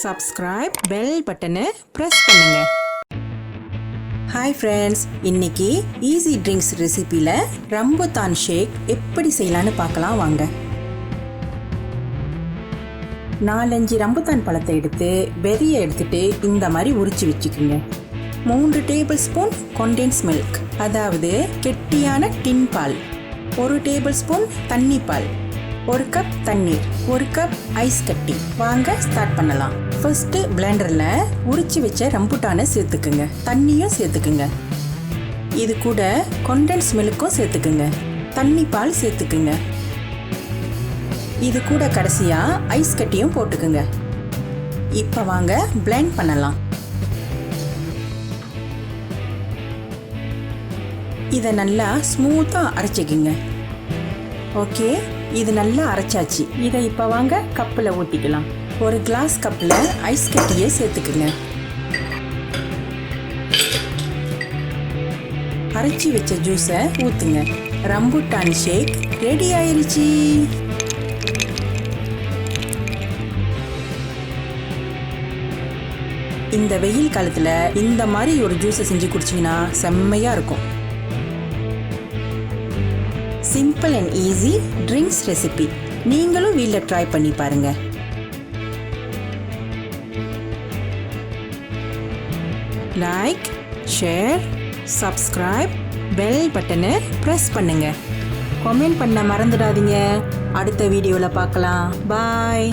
subscribe bell பட்டனை press பண்ணுங்க. Hi friends, இன்னைக்கு ஈஸி ட்ரிங்க்ஸ் ரெசிபியில் ரம்புதான் ஷேக் எப்படி செய்யலான்னு பார்க்கலாம் வாங்க. 4-5 ரம்புதான் பழத்தை எடுத்து வெறியை எடுத்துட்டு இந்த மாதிரி உரிச்சு வச்சுக்கோங்க. 3 டேபிள் ஸ்பூன் கொண்டென்ஸ் மில்க், அதாவது கெட்டியான டின் பால், 1 டேபிள் ஸ்பூன் தண்ணி பால், 1 கப் தண்ணீர், 1 கப் ஐஸ் கட்டி. வாங்க ஸ்டார்ட் பண்ணலாம். ஃபர்ஸ்ட் பிளெண்டர்ல உரிச்சு வச்ச ரம்புட்டானை சேர்த்துக்குங்க, தண்ணியும் சேர்த்துக்குங்க. இது கூட கொண்டென்ஸ் மில்க்கும் சேர்த்துக்குங்க, தண்ணி பால் சேர்த்துக்குங்க. இது கூட கடைசியா ஐஸ் கட்டியும் போட்டுக்குங்க. இப்போ வாங்க பிளெண்ட் பண்ணலாம். இதை நல்லா ஸ்மூத்தா அரைச்சிக்குங்க. ஓகே, இது நல்லா அரைச்சாச்சு. இதை இப்போ வாங்க கப்பில் ஊற்றிக்கலாம். ஒரு கிளாஸ் கப்பில் ஐஸ் கட்டியை சேர்த்துக்குங்க. அரைச்சி வச்ச ஜூஸை ஊற்றுங்க. ரம்புட்டான் ஷேக் ரெடி ஆயிருச்சு. இந்த வெயில் காலத்தில் இந்த மாதிரி ஒரு ஜூஸை செஞ்சு குடிச்சிங்கன்னா செம்மையாக இருக்கும். Simple and easy drinks recipe நீங்களும் வீட்டில் ட்ரை பண்ணி பாருங்க. லைக், ஷேர், சப்ஸ்கிரைப், பெல் பட்டனை ப்ரெஸ் பண்ணுங்க. கமெண்ட் பண்ண மறந்துடாதீங்க. அடுத்த வீடியோவில் பார்க்கலாம். பாய்.